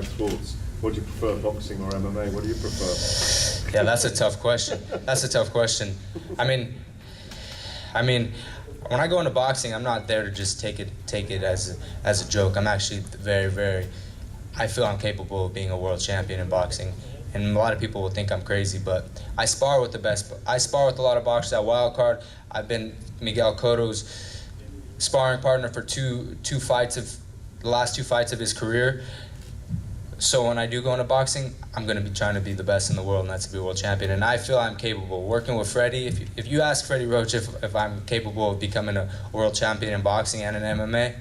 sports. What do you prefer, boxing or MMA? What do you prefer? Yeah, that's a tough question. That's a tough question. I mean, when I go into boxing, I'm not there to just take it as a joke. I'm actually I feel I'm capable of being a world champion in boxing. And a lot of people will think I'm crazy, but I spar with the best. I spar with a lot of boxers at Wild Card. I've been Miguel Cotto's sparring partner for the last two fights of his career. So when I do go into boxing, I'm going to be trying to be the best in the world, and that's to be a world champion. And I feel I'm capable. Working with Freddie, if you ask Freddie Roach if I'm capable of becoming a world champion in boxing and in MMA,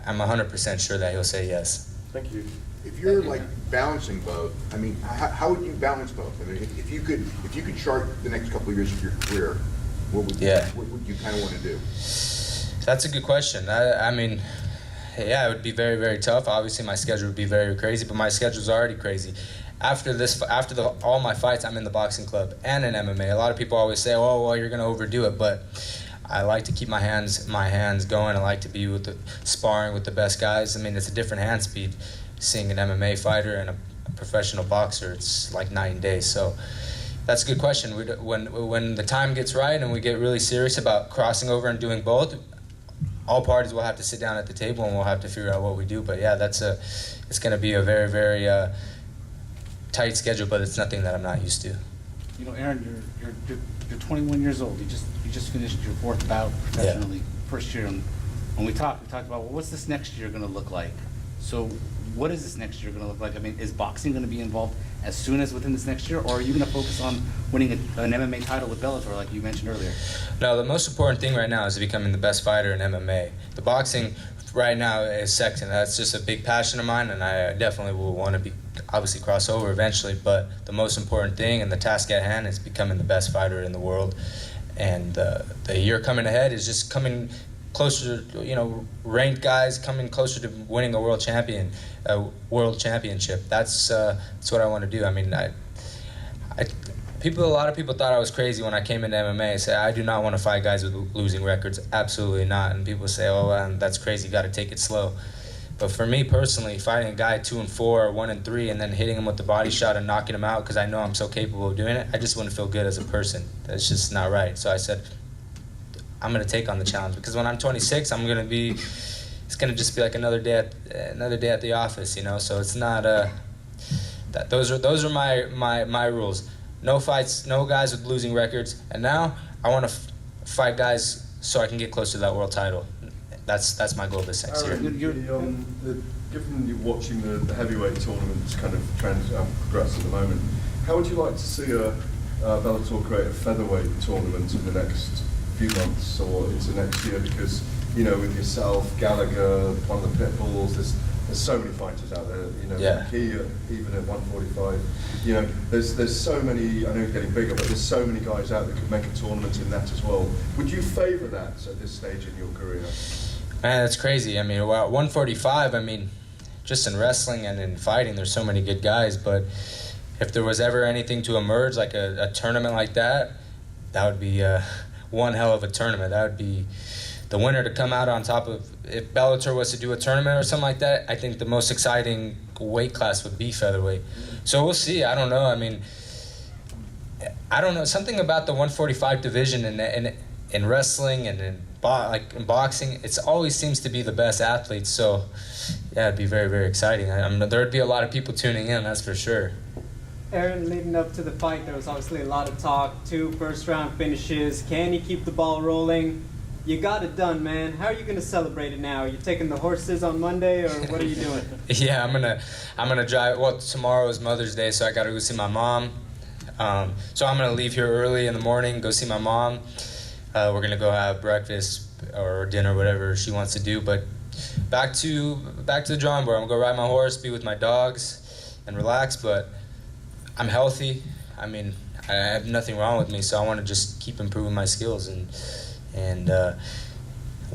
I'm 100% sure that he'll say yes. Thank you. If you're like balancing both, I mean, how would you balance both? I mean, if you could chart the next couple of years of your career, what would you kind of want to do? That's a good question. I mean, yeah, it would be very, very tough. Obviously, my schedule would be very crazy, but my schedule's already crazy. After all my fights, I'm in the boxing club and in MMA. A lot of people always say, "Oh, well, you're going to overdo it," but I like to keep my hands going. I like to be sparring with the best guys. I mean, it's a different hand speed. Seeing an MMA fighter and a professional boxer, it's like night and day. So that's a good question. When the time gets right and we get really serious about crossing over and doing both, all parties will have to sit down at the table and we'll have to figure out what we do. But yeah, it's going to be a very, very tight schedule, but it's nothing that I'm not used to. You know, Arron, you're 21 years old. You just finished your fourth bout professionally, first year. And when we talked about, well, what's this next year going to look like? So what is this next year going to look like? I mean, is boxing going to be involved as soon as within this next year, or are you going to focus on winning an MMA title with Bellator like you mentioned earlier? No, the most important thing right now is becoming the best fighter in MMA. The boxing right now is second. That's just a big passion of mine, and I definitely will want to obviously cross over eventually, but the most important thing and the task at hand is becoming the best fighter in the world. And the year coming ahead is just coming closer to, ranked guys coming closer to winning a world championship. That's what I want to do. I mean, a lot of people thought I was crazy when I came into MMA. I said I do not want to fight guys with losing records. Absolutely not. And people say, "Oh, that's crazy. You got to take it slow." But for me personally, fighting a guy 2-4 or 1-3 and then hitting him with the body shot and knocking him out because I know I'm so capable of doing it, I just wouldn't feel good as a person. That's just not right. So I said, I'm going to take on the challenge, because when I'm 26, it's going to just be like another day at the office, So it's not those are my rules. No fights, no guys with losing records, and now I want to fight guys so I can get close to that world title. That's my goal this next year. Given you're watching the heavyweight tournaments kind of progress at the moment, how would you like to see Bellator create a featherweight tournament in the next few months or into next year? Because with yourself, Gallagher, one of the pit bulls, there's so many fighters out there. He even at 145, there's so many. I know he's getting bigger, but there's so many guys out that could make a tournament in that as well. Would you favour that at this stage in your career? Man, that's crazy. I mean, at 145, just in wrestling and in fighting, there's so many good guys. But if there was ever anything to emerge, like a tournament like that, that would be one hell of a tournament. That would be the winner to come out on top of. If Bellator was to do a tournament or something like that, I think the most exciting weight class would be featherweight. So we'll see. I don't know. I don't know. Something about the 145 division in wrestling and in boxing, it always seems to be the best athletes. So yeah, it'd be very, very exciting. There'd be a lot of people tuning in, that's for sure. Arron, leading up to the fight, there was obviously a lot of talk. 2 first-round finishes. Can you keep the ball rolling? You got it done, man. How are you going to celebrate it now? Are you taking the horses on Monday, or what are you doing? Yeah, I'm gonna drive. Well, tomorrow is Mother's Day, so I got to go see my mom. So I'm gonna leave here early in the morning, go see my mom. We're gonna go have breakfast or dinner, whatever she wants to do. But back to the drawing board. I'm gonna go ride my horse, be with my dogs, and relax. But I'm healthy. I have nothing wrong with me, so I want to just keep improving my skills and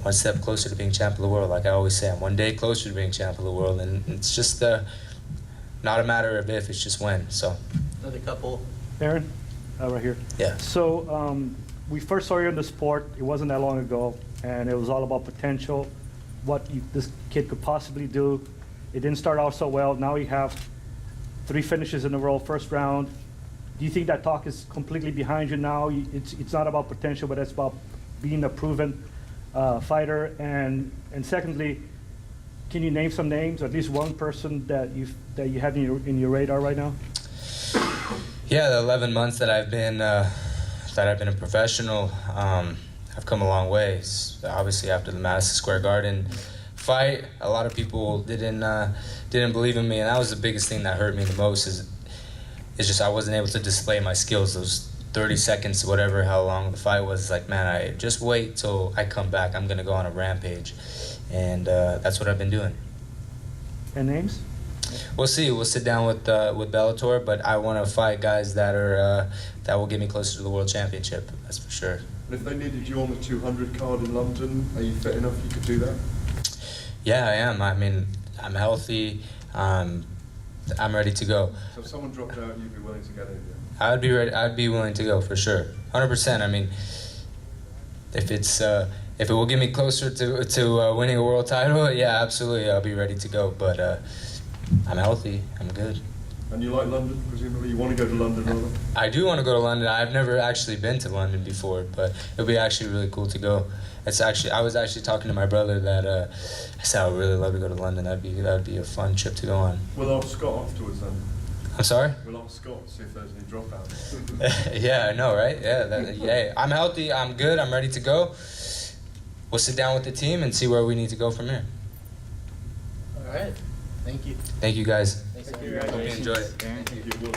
one step closer to being champ of the world. Like I always say, I'm one day closer to being champ of the world, and it's just not a matter of if, it's just when. So another couple. Arron, right here. Yeah. So we first saw you in the sport. It wasn't that long ago, and it was all about potential, what this kid could possibly do. It didn't start out so well. Now you have 3 finishes in a row, first round. Do you think that talk is completely behind you now? It's not about potential, but it's about being a proven fighter. And secondly, can you name some names, at least one person that you have in your radar right now? Yeah, the 11 months that I've been a professional, I've come a long way. Obviously, after the Madison Square Garden fight, a lot of people didn't believe in me, and that was the biggest thing that hurt me the most. It's just I wasn't able to display my skills. Those 30 seconds, whatever, how long the fight was, like, man, I just wait till I come back. I'm gonna go on a rampage, and that's what I've been doing. And names? We'll see. We'll sit down with Bellator, but I want to fight guys that will get me closer to the world championship. That's for sure. And if they needed you on the 200 card in London, are you fit enough you could do that? Yeah, I am. I mean, I'm healthy. I'm ready to go. So if someone dropped out, you'd be willing to get in, yeah? I'd be ready. I'd be willing to go for sure, 100%. I mean, if it will get me closer to winning a world title, yeah, absolutely, I'll be ready to go. But I'm healthy. I'm good. And you like London, presumably? You want to go to London, rather? I do want to go to London. I've never actually been to London before, but it'll be actually really cool to go. I was actually talking to my brother that I said I would really love to go to London. That'd be a fun trip to go on. We'll ask Scott afterwards then. I'm sorry? We'll ask Scott, see if there's any dropouts. Yeah, I know, right? Yeah, I'm healthy. I'm good. I'm ready to go. We'll sit down with the team and see where we need to go from here. All right. Thank you. Thank you, guys. Thanks, Hope you enjoyed it. Thank you.